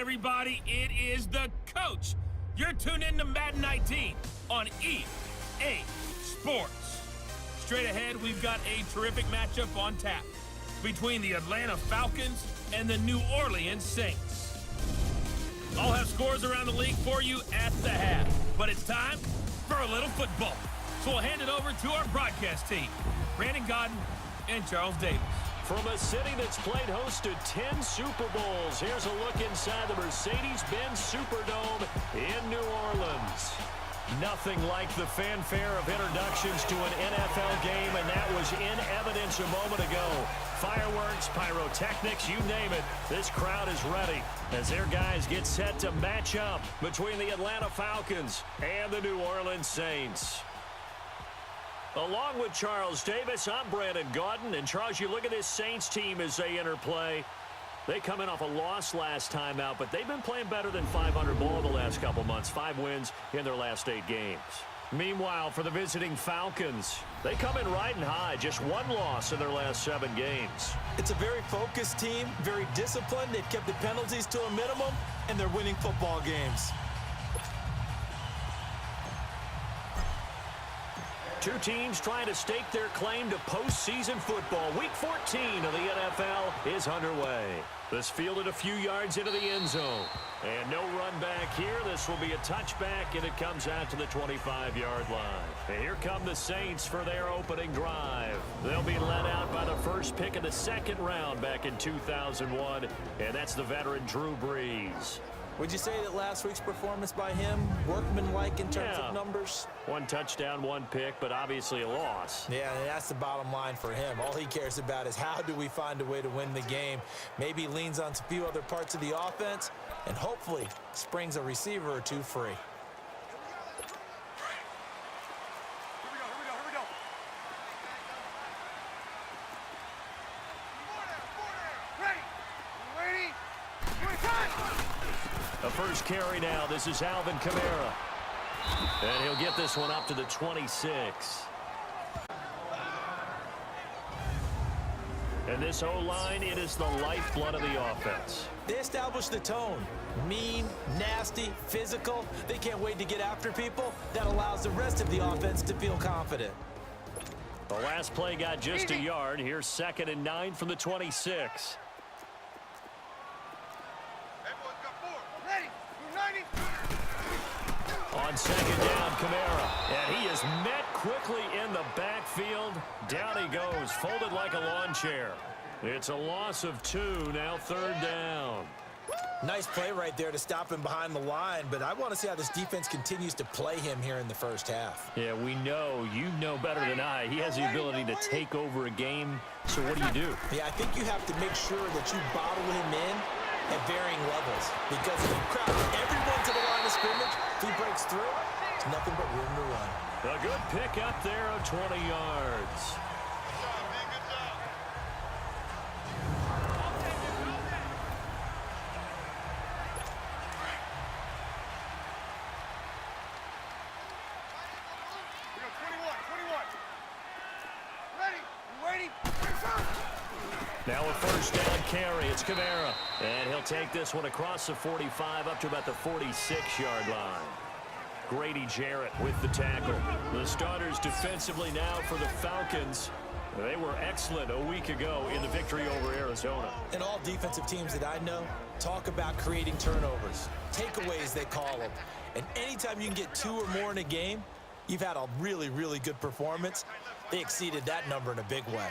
everybody. It is the coach. You're tuned in to Madden 19 on EA Sports. Straight ahead, we've got a terrific matchup on tap between the Atlanta Falcons and the New Orleans Saints. I'll have scores around the league for you at the half, but it's time for a little football. So we'll hand it over to our broadcast team, Brandon Godden and Charles Davis. From a city that's played host to 10 Super Bowls, here's a look inside the Mercedes-Benz Superdome in New Orleans. Nothing like the fanfare of introductions to an NFL game, and that was in evidence a moment ago. Fireworks, pyrotechnics, you name it, this crowd is ready as their guys get set to match up between the Atlanta Falcons and the New Orleans Saints. Along with Charles Davis, I'm Brandon Godden. And Charles, you look at this Saints team as they enter play. They come in off a loss last time out, but they've been playing better than 500 ball the last couple months. 5 wins in their last 8 games. Meanwhile, for the visiting Falcons, they come in riding high. Just 1 loss in their last 7 games. It's a very focused team, very disciplined. They've kept the penalties to a minimum, and they're winning football games. Two teams trying to stake their claim to postseason football. Week 14 of the NFL is underway. This fielded a few yards into the end zone. And no run back here. This will be a touchback, and it comes out to the 25-yard line. And here come the Saints for their opening drive. They'll be led out by the first pick of the 2nd round back in 2001, and that's the veteran Drew Brees. Would you say that last week's performance by him, workmanlike in terms of numbers? 1 touchdown, 1 pick, but obviously a loss. Yeah, and that's the bottom line for him. All he cares about is how do we find a way to win the game. Maybe leans on a few other parts of the offense, and hopefully springs a receiver or 2 free. The first carry now. This is Alvin Kamara. And he'll get this one up to the 26. And this O-line, it is the lifeblood of the offense. They establish the tone. Mean, nasty, physical. They can't wait to get after people. That allows the rest of the offense to feel confident. The last play got just a yard. Here's 2nd and 9 from the 26. On 2nd down, Kamara. And he is met quickly in the backfield. Down he goes, folded like a lawn chair. It's a loss of 2, now 3rd down. Nice play right there to stop him behind the line, but I want to see how this defense continues to play him here in the first half. Yeah, we know. You know better than I. He has the ability to take over a game, so what do? Yeah, I think you have to make sure that you bottle him in at varying levels, because if you crowd everyone to the line of scrimmage, if he breaks through, it's nothing but room to run. A good pick up there of 20 yards. Now a first down carry. It's Kamara. And he'll take this one across the 45 up to about the 46-yard line. Grady Jarrett with the tackle. The starters defensively now for the Falcons. They were excellent a week ago in the victory over Arizona. And all defensive teams that I know talk about creating turnovers. Takeaways, they call them. And anytime you can get 2 or more in a game, you've had a really, really good performance. They exceeded that number in a big way.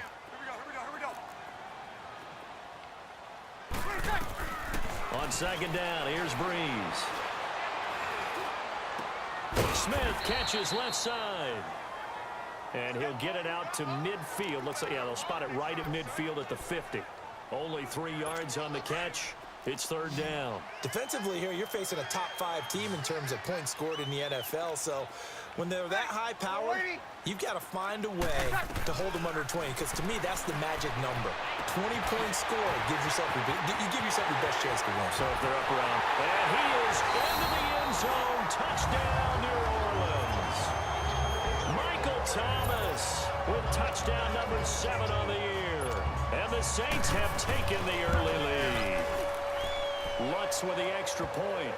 On 2nd down, here's Brees. Smith catches left side. And he'll get it out to midfield. Looks like, yeah, they'll spot it right at midfield at the 50. Only 3 yards on the catch. It's 3rd down. Defensively here, you're facing a top 5 team in terms of points scored in the NFL. So when they're that high power, you've got to find a way to hold them under 20. Because to me, that's the magic number. 20-point score gives yourself you give yourself your best chance to win. So if they're up around, and he is into the end zone. Touchdown, New Orleans. Michael Thomas with touchdown number 7 on the year. And the Saints have taken the early lead. Lutz with the extra point.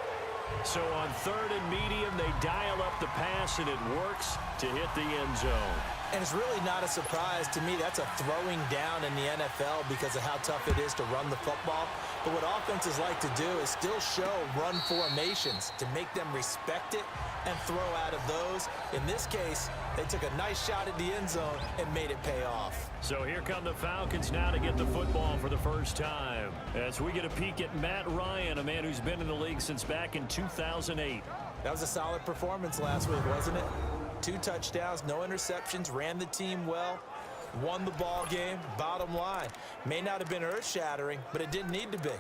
So on 3rd and medium, they dial up the pass, and it works to hit the end zone. And it's really not a surprise to me. That's a throwing down in the NFL because of how tough it is to run the football. But what offenses like to do is still show run formations to make them respect it and throw out of those. In this case, they took a nice shot at the end zone and made it pay off. So here come the Falcons now to get the football for the first time. As we get a peek at Matt Ryan, a man who's been in the league since back in 2008. That was a solid performance last week, wasn't it? 2 touchdowns, no interceptions, ran the team well, won the ball game. Bottom line, may not have been earth-shattering, but it didn't need to be.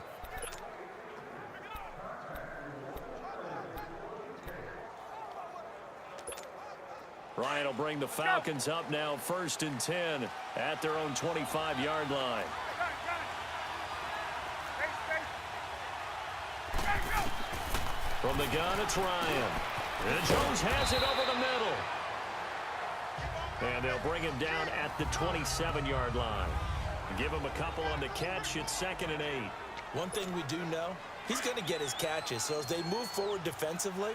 Ryan will bring the Falcons up now, 1st and 10 at their own 25-yard line. From the gun, it's Ryan. And Jones has it over the middle. And they'll bring him down at the 27-yard line. Give him a couple on the catch. It's 2nd and 8. One thing we do know, he's going to get his catches. So as they move forward defensively,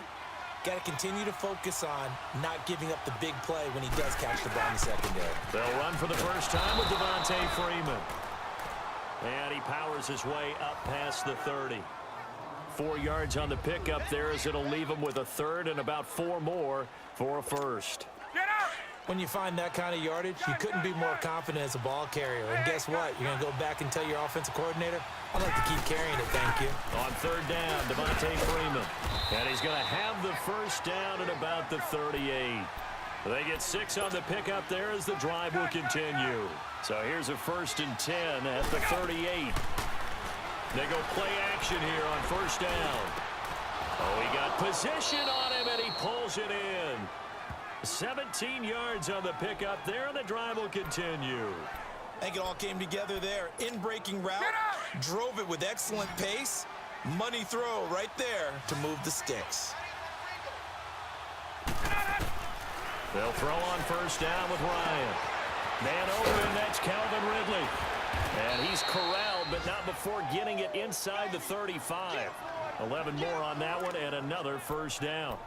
got to continue to focus on not giving up the big play when he does catch the ball in the secondary. They'll run for the first time with Devontae Freeman. And he powers his way up past the 30. 4 yards on the pickup there as it'll leave him with a 3rd and about 4 more for a first. When you find that kind of yardage, you couldn't be more confident as a ball carrier. And guess what? You're going to go back and tell your offensive coordinator, I'd like to keep carrying it, thank you. On 3rd down, Devontae Freeman. And he's going to have the first down at about the 38. They get 6 on the pickup there as the drive will continue. So here's a 1st and 10 at the 38. They go play action here on 1st down. Oh, he got position on him, and he pulls it in. 17 yards on the pickup there, and the drive will continue. I think it all came together there. In-breaking route, drove it with excellent pace. Money throw right there to move the sticks. They'll throw on 1st down with Ryan. Man open, that's Calvin Ridley. And he's corralled, but not before getting it inside the 35. 11 more on that one, and another 1st down.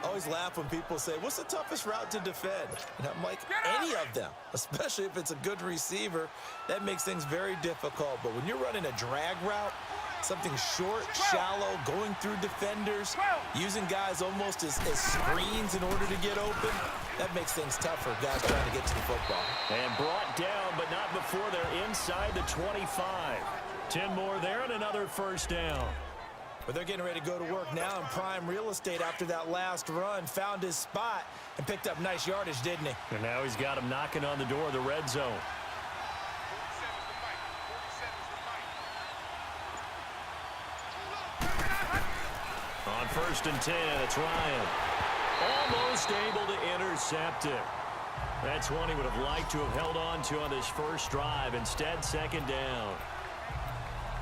I always laugh when people say, what's the toughest route to defend? And I'm like, any of them, especially if it's a good receiver. That makes things very difficult. But when you're running a drag route, something short, shallow, going through defenders, using guys almost as screens in order to get open, that makes things tougher, guys trying to get to the football. And brought down, but not before they're inside the 25. 10 more there and another 1st down. But they're getting ready to go to work now in prime real estate after that last run. Found his spot and picked up nice yardage, didn't he? And now he's got him knocking on the door of the red zone. On 1st and 10, it's Ryan. Almost able to intercept it. That's one he would have liked to have held on to on his first drive. Instead, 2nd down.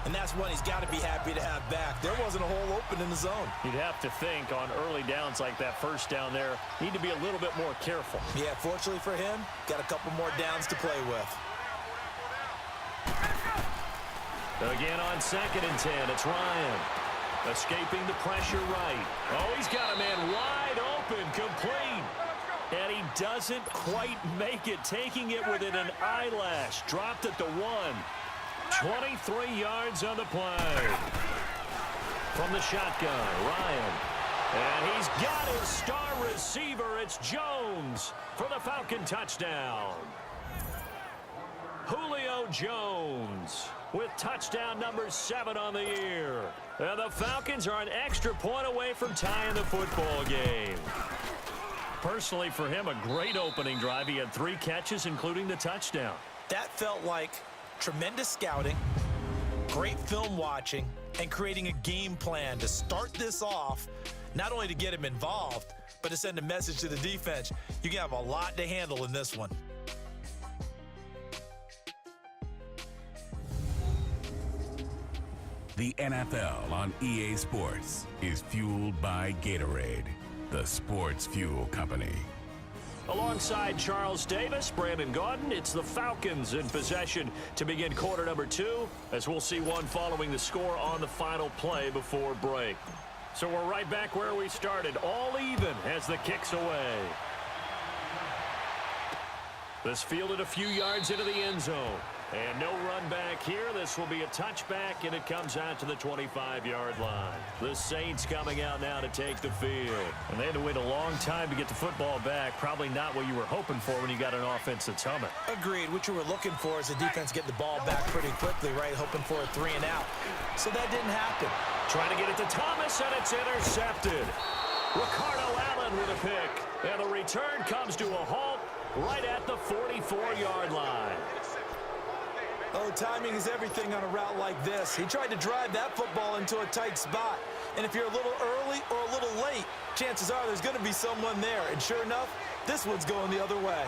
And that's one he's got to be happy to have back. There wasn't a hole open in the zone. You'd have to think on early downs like that 1st down there, need to be a little bit more careful. Yeah, fortunately for him, got a couple more downs to play with. Again on 2nd and 10, it's Ryan. Escaping the pressure right. Oh, he's got a man wide open, complete. And he doesn't quite make it, taking it within an eyelash. Dropped at the 1. 23 yards on the play. From the shotgun, Ryan. And he's got his star receiver. It's Jones for the Falcon touchdown. Julio Jones with touchdown number 7 on the year. And the Falcons are an extra point away from tying the football game. Personally, for him, a great opening drive. He had 3 catches, including the touchdown. That felt like tremendous scouting, great film watching, and creating a game plan to start this off, not only to get him involved, but to send a message to the defense. You can have a lot to handle in this one. The NFL on EA Sports is fueled by Gatorade, the sports fuel company. Alongside Charles Davis, Brandon Gaudin, it's the Falcons in possession to begin quarter number 2, as we'll see one following the score on the final play before break. So we're right back where we started, all even as the kick's away. This fielded a few yards into the end zone. And no run back here. This will be a touchback, and it comes out to the 25-yard line. The Saints coming out now to take the field. And they had to wait a long time to get the football back. Probably not what you were hoping for when you got an offense that's humming. Agreed. What you were looking for is the defense get the ball back pretty quickly, right? Hoping for a 3 and out. So that didn't happen. Trying to get it to Thomas, and it's intercepted. Ricardo Allen with a pick. And the return comes to a halt right at the 44-yard line. Oh, timing is everything on a route like this. He tried to drive that football into a tight spot. And if you're a little early or a little late, chances are there's going to be someone there. And sure enough, this one's going the other way.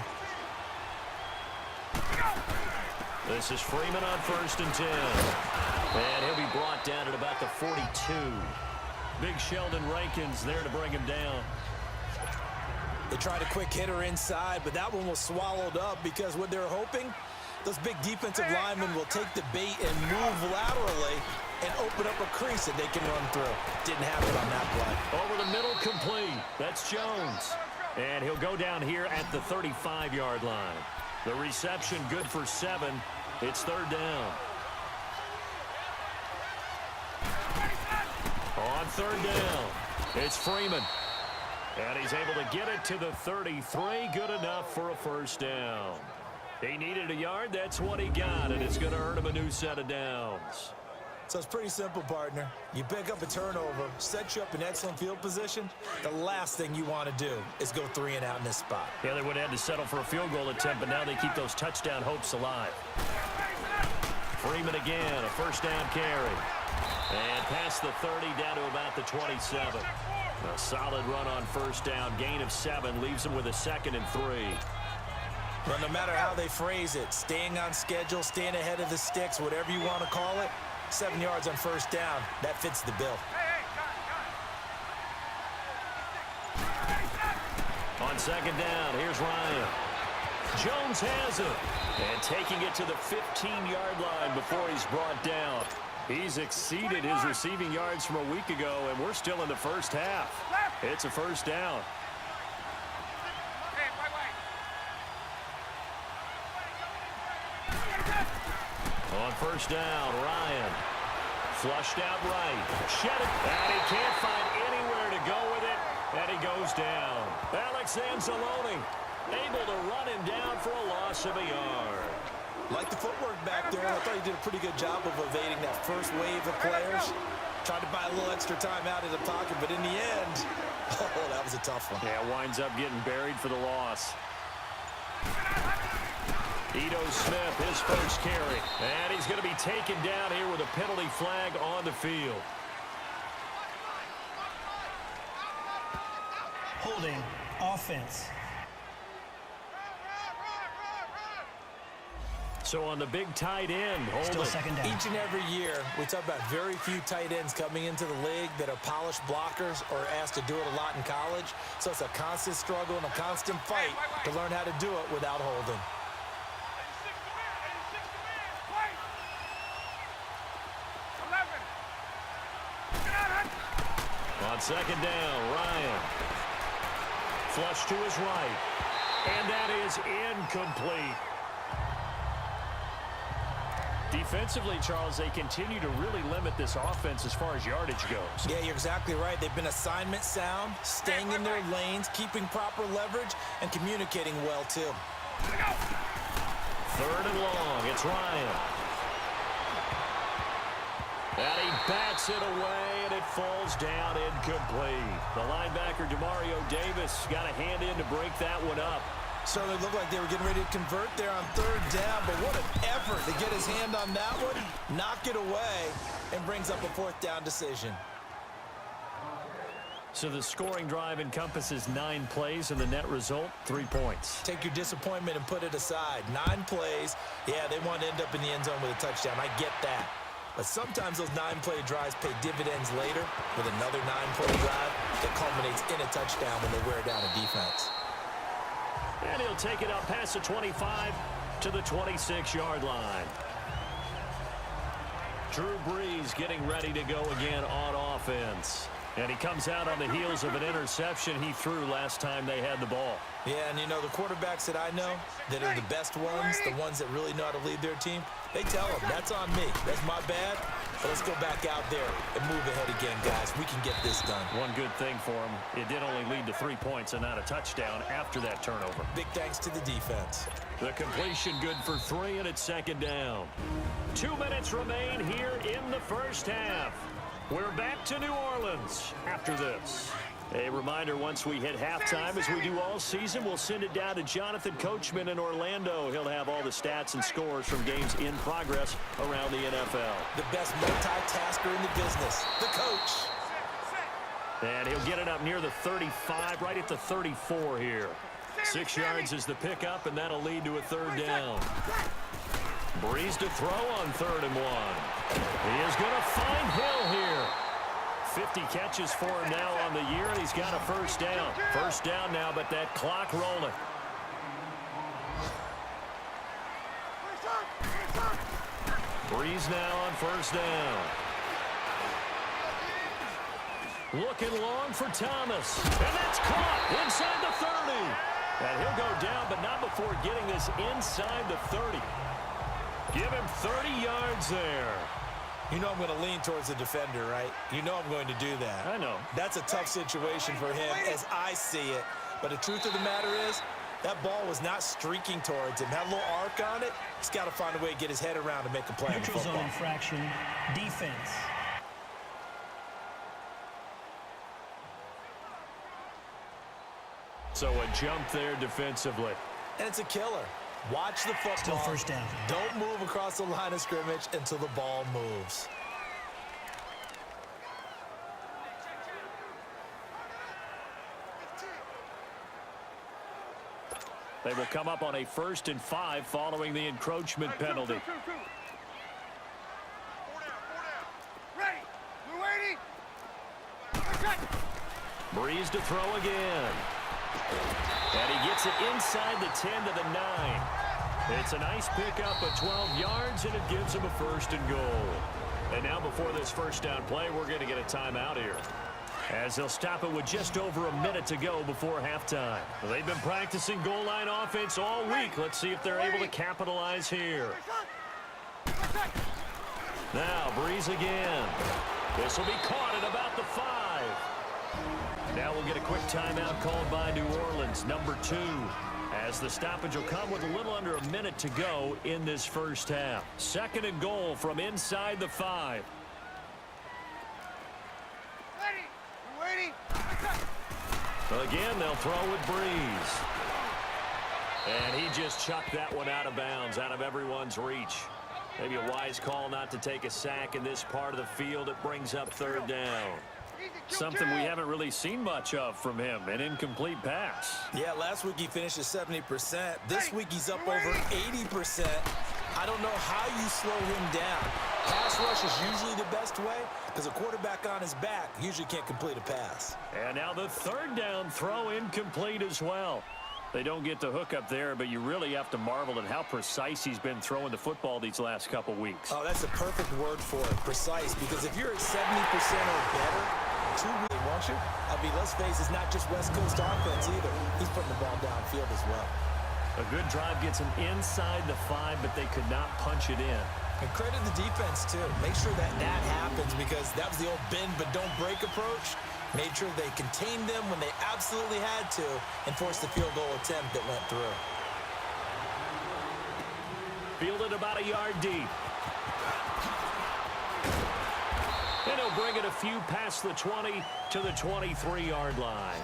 This is Freeman on 1st and 10. And he'll be brought down at about the 42. Big Sheldon Rankins there to bring him down. They tried a quick hitter inside, but that one was swallowed up because what they're hoping, those big defensive linemen will take the bait and move laterally and open up a crease that they can run through. Didn't happen on that play. Over the middle, complete. That's Jones. And he'll go down here at the 35-yard line. The reception good for 7. It's 3rd down. On 3rd down, it's Freeman. And he's able to get it to the 33. Good enough for a 1st down. He needed a yard. That's what he got, and it's going to earn him a new set of downs. So it's pretty simple, partner. You pick up a turnover, set you up in excellent field position. The last thing you want to do is go 3 and out in this spot. Yeah, they would have had to settle for a field goal attempt, but now they keep those touchdown hopes alive. Freeman again, a 1st down carry. And past the 30 down to about the 27. A solid run on 1st down, gain of 7, leaves him with a 2nd and 3. But no matter how they phrase it, staying on schedule, staying ahead of the sticks, whatever you want to call it, 7 yards on 1st down, that fits the bill. On 2nd down, here's Ryan. Jones has it. And taking it to the 15-yard line before he's brought down. He's exceeded his receiving yards from a week ago, and we're still in the 1st half. It's a 1st down. On 1st down, Ryan. Flushed out right. Shed it. And he can't find anywhere to go with it. And he goes down. Alex Anzalone able to run him down for a loss of a yard. Like the footwork back there, I thought he did a pretty good job of evading that first wave of players. Tried to buy a little extra time out of the pocket, but in the end, oh, that was a tough one. Yeah, winds up getting buried for the loss. Ito Smith, his 1st carry. And he's going to be taken down here with a penalty flag on the field. Holding, offense. So on the big tight end, Still 2nd down. Each and every year, we talk about very few tight ends coming into the league that are polished blockers or asked to do it a lot in college. So it's a constant struggle and a constant fight to learn how to do it without holding. On 2nd down, Ryan. Flush to his right. And that is incomplete. Defensively, Charles, they continue to really limit this offense as far as yardage goes. Yeah, you're exactly right. They've been assignment sound, staying in their lanes, keeping proper leverage, and communicating well, too. 3rd and long. It's Ryan. And he bats it away, and it falls down incomplete. The linebacker, Demario Davis, got a hand in to break that one up. Certainly looked like they were getting ready to convert there on 3rd down, but what an effort to get his hand on that one, knock it away, and brings up a 4th down decision. So the scoring drive encompasses 9 plays, and the net result, 3 points. Take your disappointment and put it aside. 9 plays, yeah, they want to end up in the end zone with a touchdown. I get that. But sometimes those 9-play drives pay dividends later with another 9-play drive that culminates in a touchdown when they wear down a defense. And he'll take it up past the 25 to the 26-yard line. Drew Brees getting ready to go again on offense. And he comes out on the heels of an interception he threw last time they had the ball. Yeah, and you know, the quarterbacks that I know that are the best ones, the ones that really know how to lead their team, they tell them, that's on me. That's my bad. But let's go back out there and move ahead again, guys. We can get this done. One good thing for him, it did only lead to 3 points and not a touchdown after that turnover. Big thanks to the defense. The completion good for 3, and it's second down. 2 minutes remain here in the first half. We're back to New Orleans after this. A reminder, once we hit halftime, as we do all season, we'll send it down to Jonathan Coachman in Orlando. He'll have all the stats and scores from games in progress around the NFL. The best multitasker in the business, the coach. And he'll get it up near the 35, right at the 34 here. 6 yards is the pickup, and that'll lead to a third down. Brees to throw on 3rd and 1. He is going to find Hill here. 50 catches for him now on the year, and he's got a first down. First down now, but that clock rolling. Brees now on first down. Looking long for Thomas. And that's caught inside the 30. And he'll go down, but not before getting this inside the 30. Give him 30 yards there. You know I'm going to lean towards the defender, right? You know I'm going to do that. I know. That's a tough situation for him as I see it. But the truth of the matter is, that ball was not streaking towards him. Had a little arc on it. He's got to find a way to get his head around and make a play on the Neutral football. zone infraction, defense. So a jump there defensively. And it's a killer. Watch the football. Still first down. Don't move across the line of scrimmage until the ball moves. They will come up on a 1st and 5 following the encroachment penalty. Brees to throw again. And he gets it inside the 10 to the 9. It's a nice pickup of 12 yards, and it gives him a 1st and goal. And now before this first down play, we're going to get a timeout here, as they'll stop it with just over a minute to go before halftime. They've been practicing goal line offense all week. Let's see if they're able to capitalize here. Now, Brees again. This will be caught at about the 5. Now we'll get a quick timeout called by New Orleans, number 2, as the stoppage will come with a little under a minute to go in this first half. 2nd and goal from inside the 5. Again, they'll throw with Brees. And he just chucked that one out of bounds, out of everyone's reach. Maybe a wise call not to take a sack in this part of the field. It brings up 3rd down. Something we haven't really seen much of from him, an incomplete pass. Yeah, last week he finished at 70%. This week he's up over 80%. I don't know how you slow him down. Pass rush is usually the best way because a quarterback on his back usually can't complete a pass. And now the 3rd down throw incomplete as well. They don't get the hook up there, but you really have to marvel at how precise he's been throwing the football these last couple weeks. Oh, that's a perfect word for it, precise, because if you're at 70% or better, really, won't you? I mean, let's face it, it's not just West Coast offense either. He's putting the ball downfield as well. A good drive gets him inside the 5, but they could not punch it in. And credit the defense, too. Make sure that happens, because that was the old bend but don't break approach. Made sure they contained them when they absolutely had to and forced the field goal attempt that went through. Fielded about a yard deep. And he'll bring it a few past the 20 to the 23-yard line.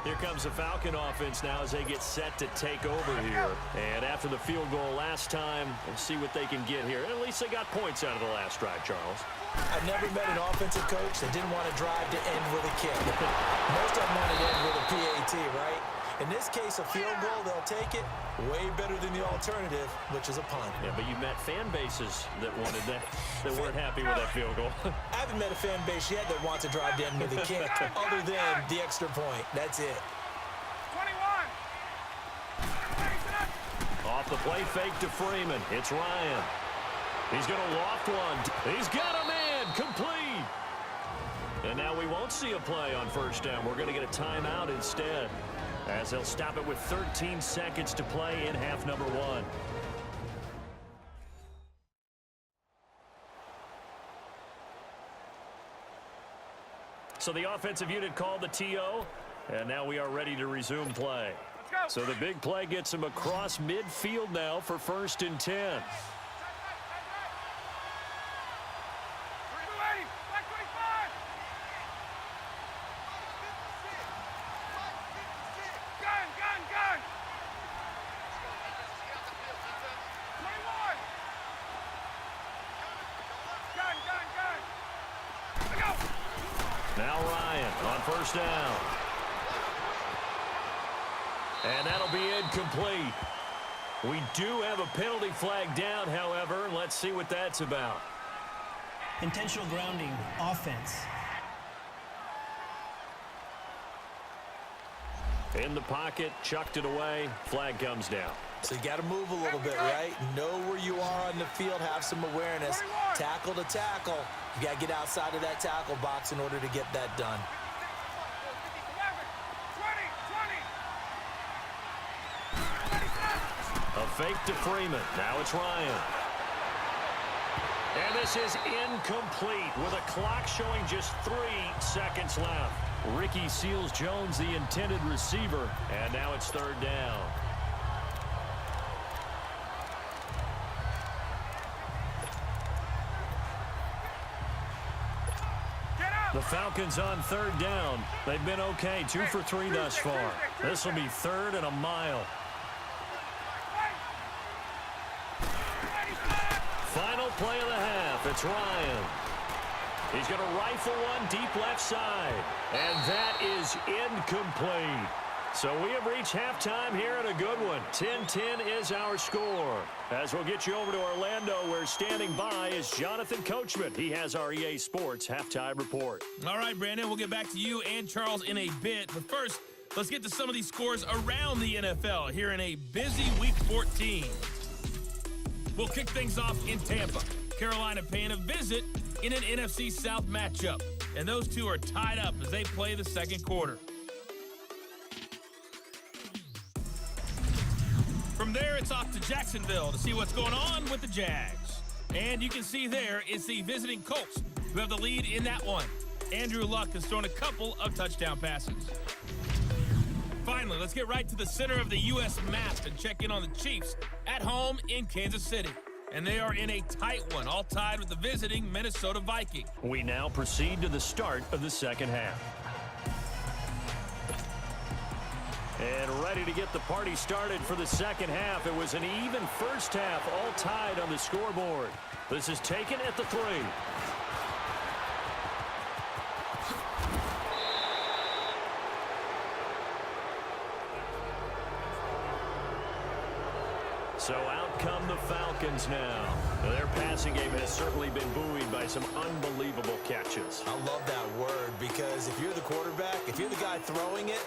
Here comes the Falcon offense now as they get set to take over here. And after the field goal last time, we'll see what they can get here. At least they got points out of the last drive, Charles. I've never met an offensive coach that didn't want to drive to end with a kick. Most of them want to end with a PAT, right? In this case, a field goal, they'll take it. Way better than the alternative, which is a punt. Yeah, but you met fan bases that wanted that, that weren't happy with that field goal. I haven't met a fan base yet that wants to drive down with a kick other than the extra point. That's it. 21. Off the play fake to Freeman. It's Ryan. He's going to loft one. He's got a man. Complete. And now we won't see a play on first down. We're going to get a timeout instead, as they'll stop it with 13 seconds to play in half number 1. So the offensive unit called the TO, and now we are ready to resume play. So the big play gets him across midfield now for 1st and 10. Now Ryan on first down. And that'll be incomplete. We do have a penalty flag down, however. Let's see what that's about. Intentional grounding, offense. In the pocket, chucked it away. Flag comes down. So you got to move a little bit, right? Know where you are on the field, have some awareness. Tackle to tackle. You got to get outside of that tackle box in order to get that done. A fake to Freeman. Now it's Ryan. And this is incomplete with a clock showing just 3 seconds left. Ricky Seals-Jones, the intended receiver. And now it's 3rd down. The Falcons on 3rd down. They've been okay, 2 for 3 thus far. This will be 3rd and a mile. Final play of the half. It's Ryan. He's going to rifle one deep left side. And that is incomplete. So we have reached halftime here in a good one. 10-10 is our score. As we'll get you over to Orlando, where standing by is Jonathan Coachman. He has our EA Sports halftime report. All right, Brandon, we'll get back to you and Charles in a bit. But first, let's get to some of these scores around the NFL here in a busy Week 14. We'll kick things off in Tampa. Carolina paying a visit in an NFC South matchup. And those two are tied up as they play the second quarter. From there, it's off to Jacksonville to see what's going on with the Jags. And you can see there it's the visiting Colts who have the lead in that one. Andrew Luck has thrown a couple of touchdown passes. Finally, let's get right to the center of the U.S. map and check in on the Chiefs at home in Kansas City. And they are in a tight one, all tied with the visiting Minnesota Vikings. We now proceed to the start of the second half. And ready to get the party started for the second half. It was an even first half, all tied on the scoreboard. This is taken at the 3. So out come the Falcons now. Their passing game has certainly been buoyed by some unbelievable catches. I love that word because if you're the quarterback, if you're the guy throwing it,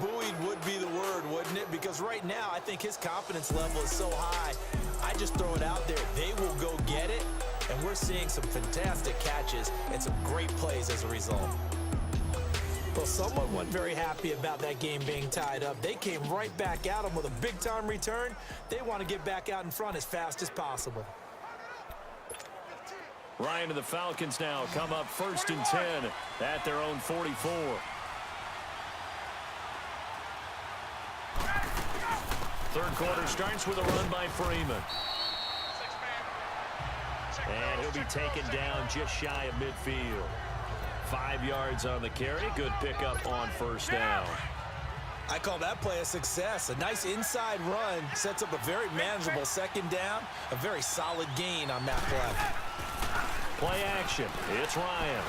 buoyed would be the word, wouldn't it? Because right now, I think his confidence level is so high. I just throw it out there. They will go get it, and we're seeing some fantastic catches and some great plays as a result. Well, someone wasn't very happy about that game being tied up. They came right back at them with a big-time return. They want to get back out in front as fast as possible. Ryan to the Falcons now come up 1st and 10 at their own 44. Third quarter starts with a run by Freeman. And he'll be taken down just shy of midfield. 5 yards on the carry. Good pickup on first down. I call that play a success. A nice inside run sets up a very manageable second down. A very solid gain on that play. Play action. It's Ryan.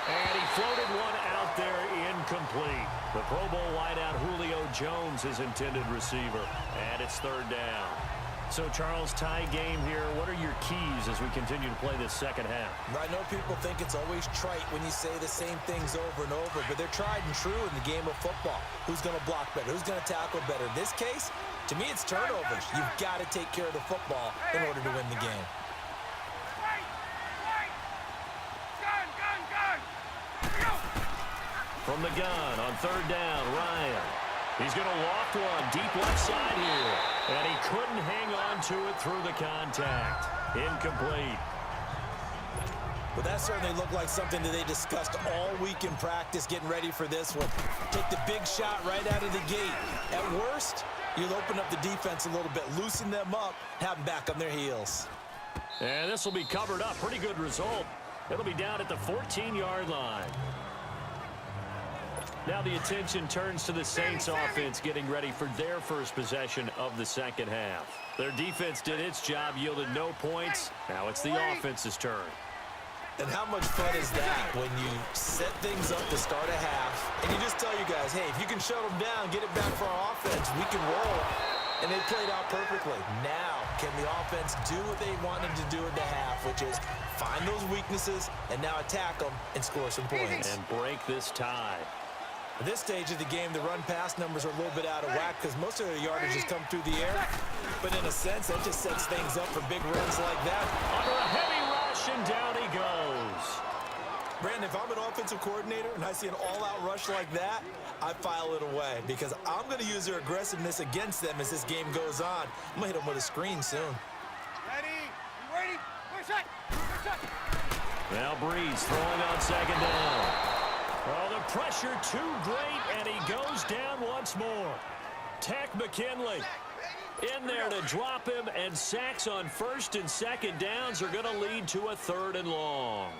And he floated one out there incomplete. The Pro Bowl wideout Julio Jones is intended receiver. And it's third down. So, Charles, tie game here. What are your keys as we continue to play this second half? I know people think it's always trite when you say the same things over and over, but they're tried and true in the game of football. Who's going to block better? Who's going to tackle better? In this case, to me, it's turnovers. You've got to take care of the football in order to win the game. From the gun on third down, Ryan. He's going to loft one deep left side here. And he couldn't hang on to it through the contact. Incomplete. Well, that certainly looked like something that they discussed all week in practice getting ready for this one. Take the big shot right out of the gate. At worst, you'll open up the defense a little bit, loosen them up, have them back on their heels. And this will be covered up. Pretty good result. It'll be down at the 14-yard line. Now the attention turns to the Saints offense getting ready for their first possession of the second half. Their defense did its job, yielded no points. Now it's the offense's turn. And how much fun is that when you set things up to start a half and you just tell you guys, hey, if you can shut them down, get it back for our offense, we can roll. And they played out perfectly. Now, can the offense do what they wanted to do at the half, which is find those weaknesses and now attack them and score some points. And break this tie. At this stage of the game, the run-pass numbers are a little bit out of whack because most of their yardage has come through the air. But in a sense, that just sets things up for big runs like that. Under a heavy rush, and down he goes. Brandon, if I'm an offensive coordinator and I see an all-out rush like that, I file it away because I'm going to use their aggressiveness against them as this game goes on. I'm going to hit them with a screen soon. Ready? You ready? Push it! Push it! Now Breeze throwing on second down. Oh, the pressure too great, and he goes down once more. Tech McKinley in there to drop him, and sacks on first and second downs are going to lead to a third and long.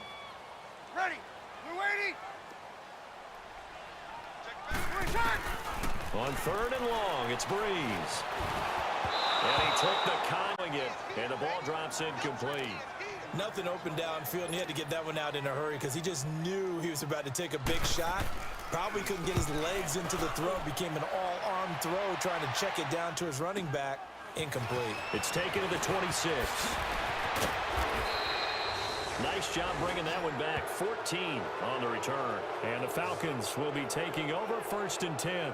Ready? We're waiting! Push it! On third and long, it's Breeze. And he took the conjugate, and the ball drops incomplete. Nothing open downfield, and he had to get that one out in a hurry because he just knew he was about to take a big shot. Probably couldn't get his legs into the throw. Became an all-arm throw trying to check it down to his running back. Incomplete. It's taken to the 26. Nice job bringing that one back. 14 on the return. And the Falcons will be taking over first and 10.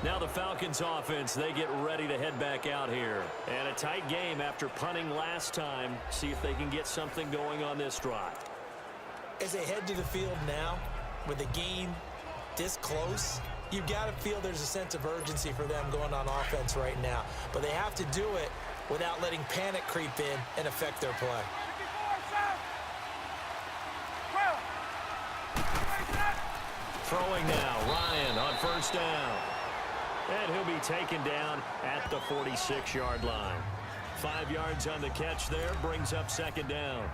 Now the Falcons offense, they get ready to head back out here. And a tight game after punting last time. See if they can get something going on this drive. As they head to the field now, with the game this close, you've got to feel there's a sense of urgency for them going on offense right now. But they have to do it without letting panic creep in and affect their play. Throwing now, Ryan on first down. And he'll be taken down at the 46-yard line. 5 yards on the catch there, brings up second down.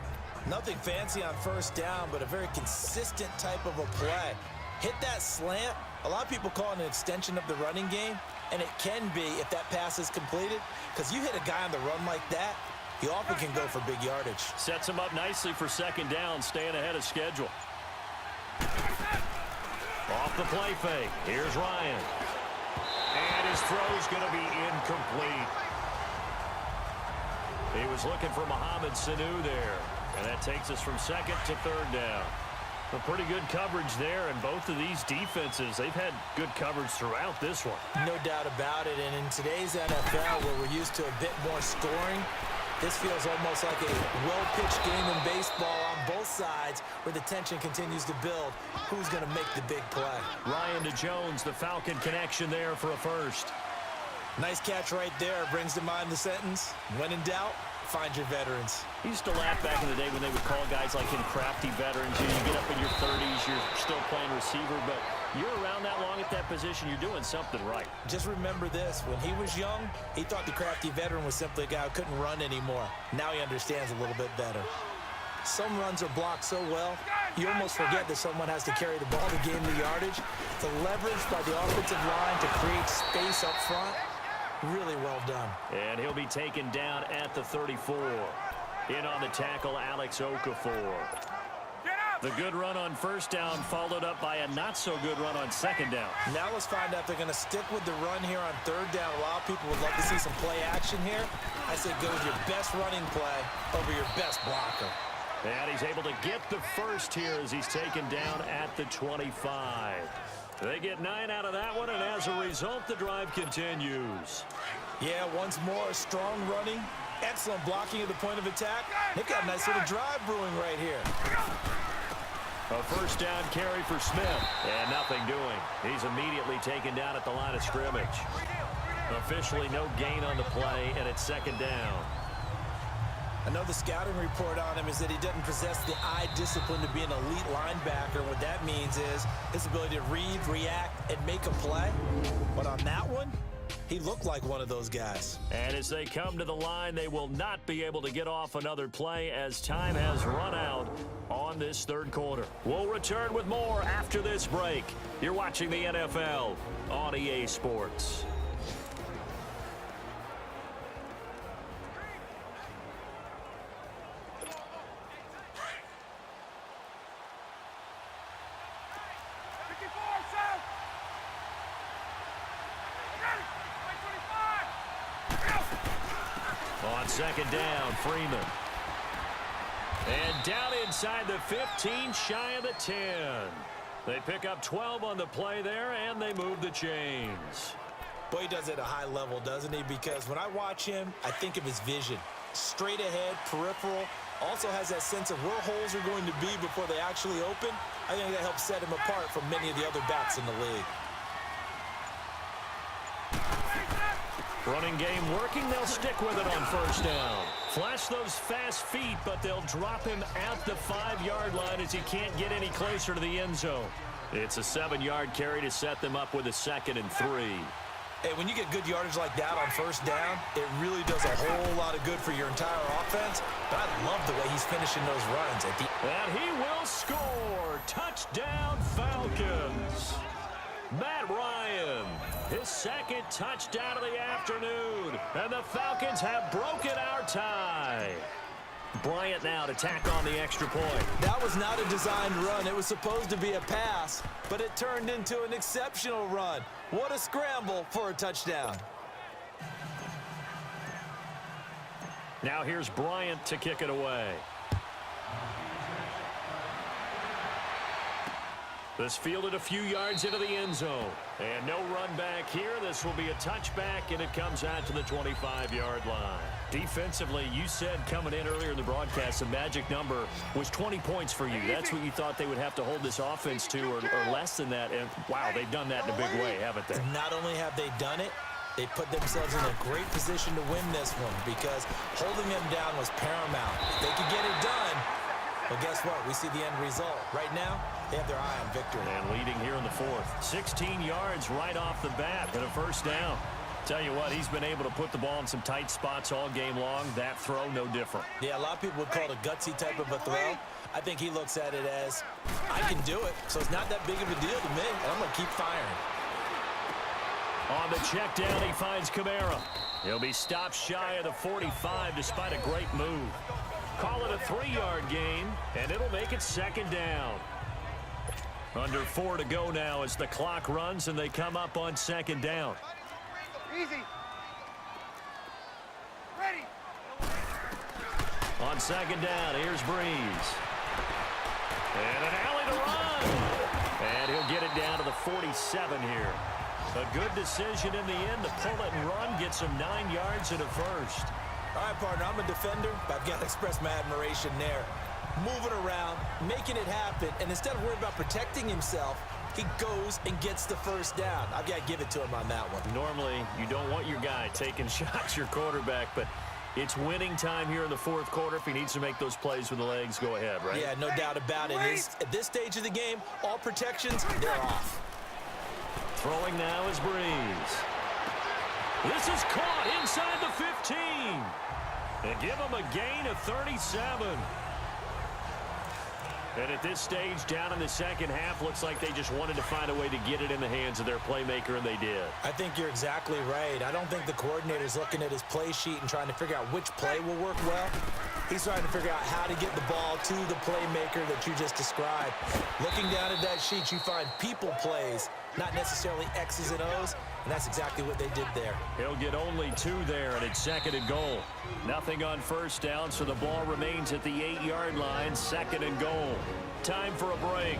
Nothing fancy on first down, but a very consistent type of a play. Hit that slant. A lot of people call it an extension of the running game, and it can be if that pass is completed, because you hit a guy on the run like that, he often can go for big yardage. Sets him up nicely for second down, staying ahead of schedule. Off the play fake, here's Ryan. And his throw's going to be incomplete. He was looking for Mohamed Sanu there. And that takes us from second to third down. A pretty good coverage there, and both of these defenses, they've had good coverage throughout this one. No doubt about it, and in today's NFL, where we're used to a bit more scoring, this feels almost like a well-pitched game in baseball on both sides, where the tension continues to build. Who's going to make the big play? Ryan to Jones, the Falcon connection there for a first. Nice catch right there. Brings to mind the sentence, when in doubt, find your veterans. He used to laugh back in the day when they would call guys like him crafty veterans. You get up in your 30s, you're still playing receiver, but you're around that long at that position, you're doing something right. Just remember this, when he was young, he thought the crafty veteran was simply a guy who couldn't run anymore. Now he understands a little bit better. Some runs are blocked so well, you almost forget that someone has to carry the ball to gain the yardage. The leverage by the offensive line to create space up front, really well done. And he'll be taken down at the 34. In on the tackle, Alex Okafor. Get up! The good run on first down followed up by a not-so-good run on second down. Now let's find out if they're going to stick with the run here on third down. A lot of people would love to see some play action here. I say go with your best running play over your best blocker. And he's able to get the first here as he's taken down at the 25. They get 9 out of that one, and as a result, the drive continues. Yeah, once more, strong running, excellent blocking at the point of attack. They've got a nice little drive brewing right here. A first down carry for Smith, and nothing doing. He's immediately taken down at the line of scrimmage. Officially no gain on the play, and it's second down. I know the scouting report on him is that he doesn't possess the eye discipline to be an elite linebacker. What that means is his ability to read, react, and make a play. But on that one, he looked like one of those guys. And as they come to the line, they will not be able to get off another play as time has run out on this third quarter. We'll return with more after this break. You're watching the NFL on EA Sports. On second down, Freeman. And down inside the 15, shy of the 10. They pick up 12 on the play there, and they move the chains. Boy, he does it at a high level, doesn't he? Because when I watch him, I think of his vision. Straight ahead, peripheral. Also has that sense of where holes are going to be before they actually open. I think that helps set him apart from many of the other backs in the league. Running game working, they'll stick with it on first down. Flash those fast feet, but they'll drop him at the 5-yard line as he can't get any closer to the end zone. It's a 7-yard carry to set them up with a 2nd and 3. Hey, when you get good yardage like that on first down, it really does a whole lot of good for your entire offense. But I love the way he's finishing those runs. And he will score. Touchdown, Falcons. Matt Ryan, his 2nd touchdown of the afternoon. And the Falcons have broken our tie. Bryant now to tack on the extra point. That was not a designed run. It was supposed to be a pass, but it turned into an exceptional run. What a scramble for a touchdown. Now here's Bryant to kick it away. This fielded a few yards into the end zone. And no run back here. This will be a touchback, and it comes out to the 25-yard line. Defensively, you said coming in earlier in the broadcast, the magic number was 20 points for you. That's what you thought they would have to hold this offense to, or less than that. And, wow, they've done that in a big way, haven't they? Not only have they done it, they put themselves in a great position to win this one because holding them down was paramount. If they could get it done, well, guess what? We see the end result. Right now, they have their eye on victory. And leading here in the 4th. 16 yards right off the bat and a first down. Tell you what, he's been able to put the ball in some tight spots all game long. That throw, no different. Yeah, a lot of people would call it a gutsy type of a throw. I think he looks at it as, I can do it, so it's not that big of a deal to me, and I'm going to keep firing. On the check down, he finds Kamara. He'll be stopped shy of the 45 despite a great move. Call it a 3-yard gain, and it'll make it second down. Under 4 to go now as the clock runs, and they come up on second down. Easy. Ready. On second down, here's Breeze. And an alley to run. And he'll get it down to the 47 here. A good decision in the end to pull it and run, gets him 9 yards and a first. All right, partner, I'm a defender, but I've got to express my admiration there. Moving around, making it happen, and instead of worrying about protecting himself, he goes and gets the first down. I've got to give it to him on that one. Normally, you don't want your guy taking shots, your quarterback, but it's winning time here in the 4th quarter. If he needs to make those plays with the legs, go ahead, right? Yeah, no doubt about it. At this stage of the game, all protections, they're off. Throwing now is Breeze. This is caught inside the 15. And give him a gain of 37. And at this stage, down in the second half, looks like they just wanted to find a way to get it in the hands of their playmaker, and they did. I think you're exactly right. I don't think the coordinator's looking at his play sheet and trying to figure out which play will work well. He's trying to figure out how to get the ball to the playmaker that you just described. Looking down at that sheet, you find people plays, not necessarily X's and O's, and that's exactly what they did there. He'll get only 2 there, and it's 2nd and goal. Nothing on first down, so the ball remains at the 8-yard line, 2nd and goal. Time for a break.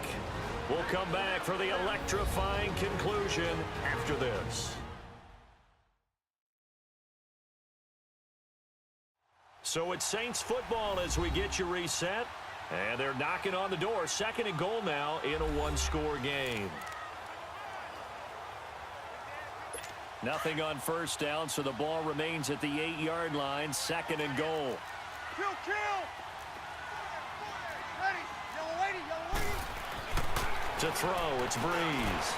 We'll come back for the electrifying conclusion after this. So it's Saints football as we get you reset. And they're knocking on the door. 2nd and goal now in a 1-score game. Nothing on first down, so the ball remains at the 8-yard line. 2nd and goal. Kill! Ready, yellow lady. To throw, it's Breeze.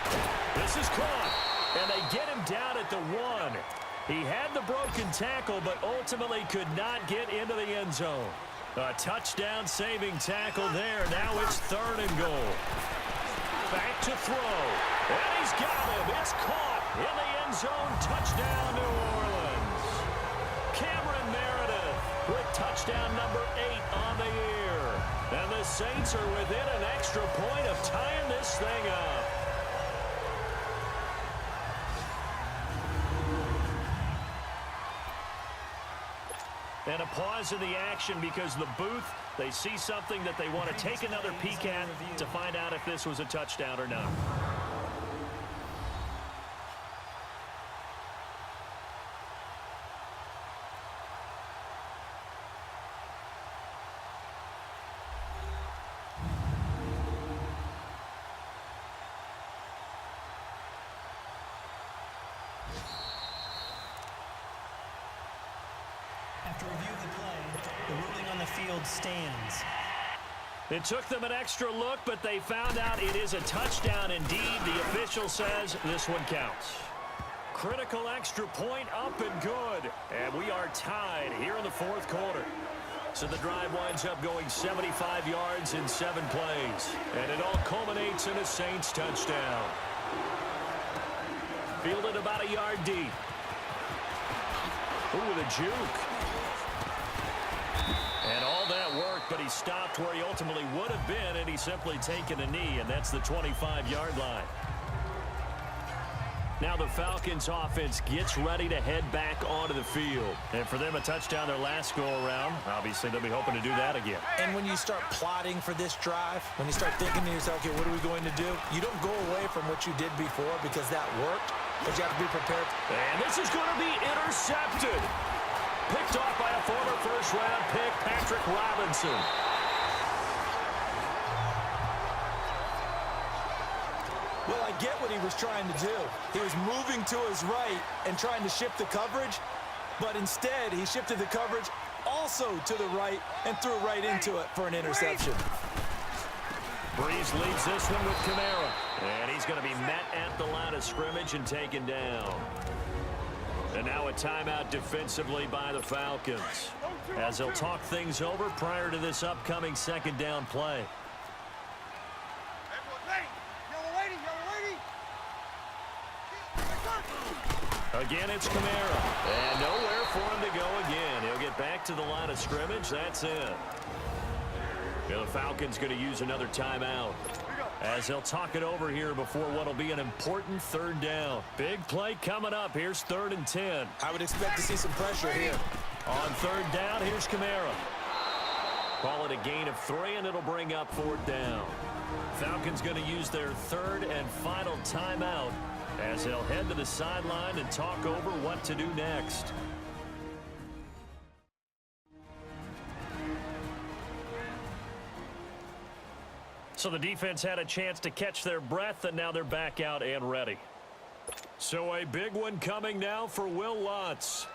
This is caught, and they get him down at the 1. He had the broken tackle, but ultimately could not get into the end zone. A touchdown-saving tackle there. Now it's 3rd and goal. Back to throw, and he's got him. It's caught in the end zone. Touchdown, New Orleans. Cameron Meredith with touchdown number 8 on the year. And the Saints are within an extra point of tying this thing up. And a pause in the action because the booth, they see something that they want to take another peek at to find out if this was a touchdown or not. After review of the play, the ruling on the field stands. It took them an extra look, but they found out it is a touchdown indeed. The official says this one counts. Critical extra point up and good. And we are tied here in the 4th quarter. So the drive winds up going 75 yards in 7 plays. And it all culminates in a Saints touchdown. Fielded about a yard deep. Ooh, with a juke. And all that worked, but he stopped where he ultimately would have been, and he's simply taken a knee, and that's the 25-yard line. Now the Falcons offense gets ready to head back onto the field. And for them, a touchdown their last go-around. Obviously, they'll be hoping to do that again. And when you start plotting for this drive, when you start thinking to yourself, okay, what are we going to do? You don't go away from what you did before because that worked, but you have to be prepared. And this is going to be intercepted. Picked off by a former first-round pick, Patrick Robinson. Well, I get what he was trying to do. He was moving to his right and trying to shift the coverage, but instead he shifted the coverage also to the right and threw right into it for an interception. Breeze leads this one with Kamara. And he's going to be met at the line of scrimmage and taken down. And now a timeout defensively by the Falcons, as they'll talk things over prior to this upcoming 2nd down play. Again, it's Kamara. And nowhere for him to go again. He'll get back to the line of scrimmage. That's it. The Falcons going to use another timeout, as they'll talk it over here before what will be an important 3rd down. Big play coming up. Here's 3rd and 10. I would expect to see some pressure here. On 3rd down, here's Kamara. Call it a gain of 3, and it'll bring up 4th down. Falcons going to use their 3rd and final timeout, as they'll head to the sideline and talk over what to do next. So the defense had a chance to catch their breath, and now they're back out and ready. So a big one coming now for Will Lutz.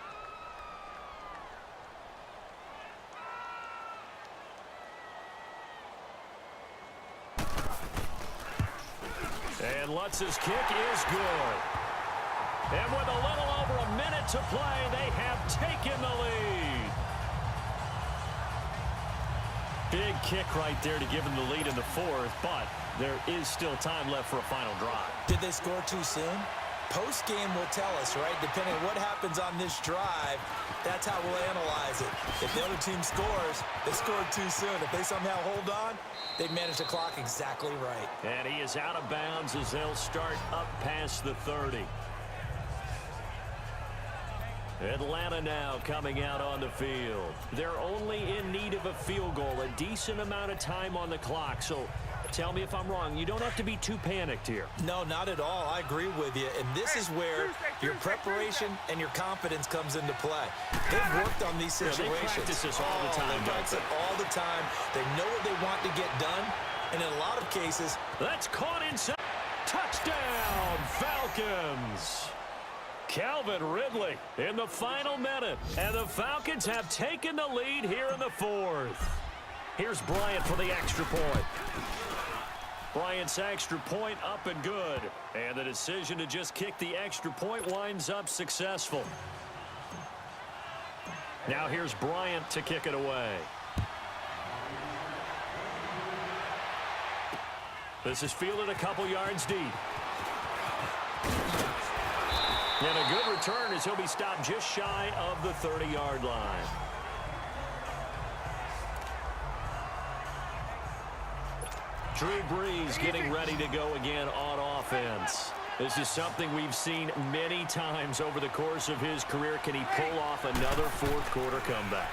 And Lutz's kick is good. And with a little over a minute to play, they have taken the lead. Big kick right there to give them the lead in the 4th, but there is still time left for a final drive. Did they score too soon? Post-game will tell us, right? Depending on what happens on this drive, that's how we'll analyze it. If the other team scores, they scored too soon. If they somehow hold on, they manage the clock exactly right. And he is out of bounds as they'll start up past the 30. Atlanta now coming out on the field. They're only in need of a field goal, a decent amount of time on the clock. So tell me if I'm wrong. You don't have to be too panicked here. No, not at all. I agree with you. And this is where your preparation and your confidence comes into play. They've worked on these situations. They practice this all the time. They practice it all the time. They know what they want to get done. And in a lot of cases, that's caught inside. Touchdown, Falcons. Calvin Ridley in the final minute. And the Falcons have taken the lead here in the fourth. Here's Bryant for the extra point. Bryant's extra point up and good. And the decision to just kick the extra point winds up successful. Now here's Bryant to kick it away. This is fielded a couple yards deep. And a good return as he'll be stopped just shy of the 30-yard line. Drew Brees getting ready to go again on offense. This is something we've seen many times over the course of his career. Can he pull off another fourth-quarter comeback?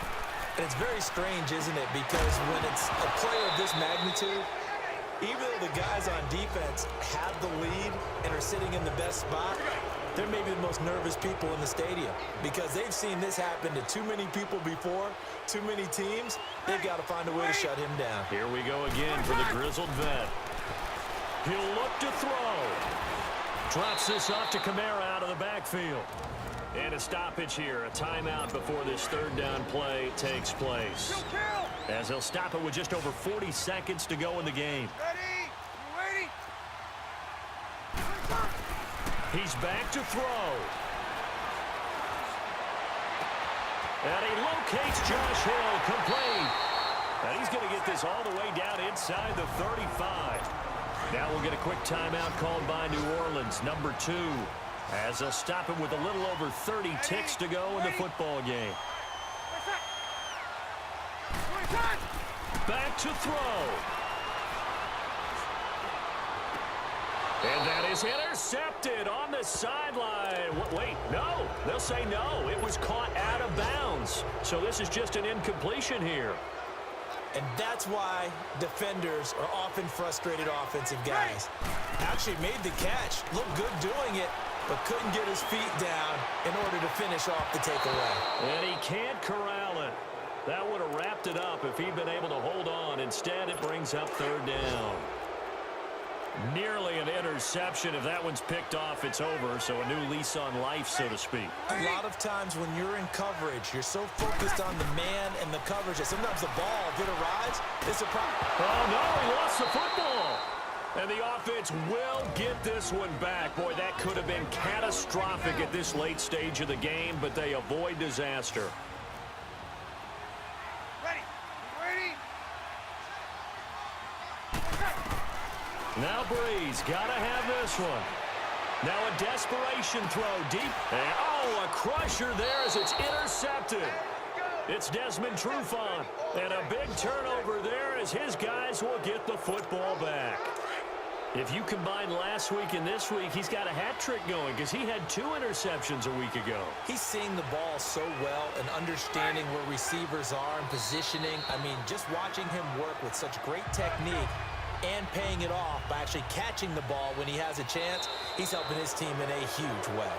And it's very strange, isn't it? Because when it's a play of this magnitude, even though the guys on defense have the lead and are sitting in the best spot, they're maybe the most nervous people in the stadium because they've seen this happen to too many people before, too many teams. They've got to find a way to shut him down. Here we go again for the grizzled vet. He'll look to throw. Drops this off to Kamara out of the backfield. And a stoppage here, a timeout before this third down play takes place. As they'll stop it with just over 40 seconds to go in the game. Ready? He's back to throw. And he locates Josh Hill, complete. And he's going to get this all the way down inside the 35. Now we'll get a quick timeout called by New Orleans, number 2. As they'll stop it with a little over 30 ticks to go in the football game. Back to throw. And that is intercepted on the sideline. Wait, no. They'll say no. It was caught out of bounds. So this is just an incompletion here. And that's why defenders are often frustrated offensive guys. Actually made the catch, looked good doing it, but couldn't get his feet down in order to finish off the takeaway. And he can't corral it. That would have wrapped it up if he'd been able to hold on. Instead, it brings up third down. Nearly an interception. If that one's picked off, it's over. So a new lease on life, so to speak. A lot of times when you're in coverage, you're so focused on the man and the coverage that sometimes the ball, if it arrives, it's a problem. Oh, no, he lost the football. And the offense will get this one back. Boy, that could have been catastrophic at this late stage of the game, but they avoid disaster. Ready? Now Breeze, gotta have this one. Now a desperation throw deep. And, oh, a crusher there as it's intercepted. It's Desmond Trufant. And a big turnover there as his guys will get the football back. If you combine last week and this week, he's got a hat trick going because he had 2 interceptions a week ago. He's seeing the ball so well and understanding where receivers are and positioning. I mean, just watching him work with such great technique and paying it off by actually catching the ball when he has a chance, he's helping his team in a huge way.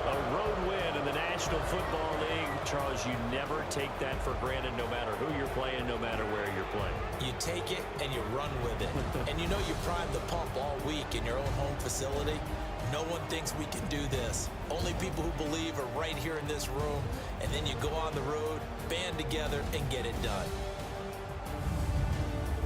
A road win in the National Football League. Charles, you never take that for granted no matter who you're playing, no matter where you're playing. You take it and you run with it. And you know you primed the pump all week in your own home facility. No one thinks we can do this. Only people who believe are right here in this room. And then you go on the road, band together, and get it done.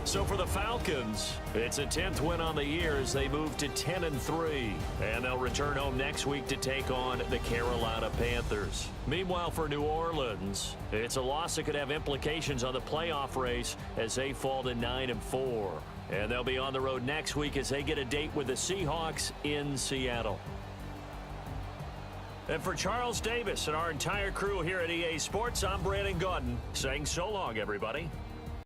So for the Falcons, it's a 10th win on the year as they move to 10-3. And they'll return home next week to take on the Carolina Panthers. Meanwhile, for New Orleans, it's a loss that could have implications on the playoff race as they fall to 9-4. And they'll be on the road next week as they get a date with the Seahawks in Seattle. And for Charles Davis and our entire crew here at EA Sports, I'm Brandon Gaudin saying so long, everybody.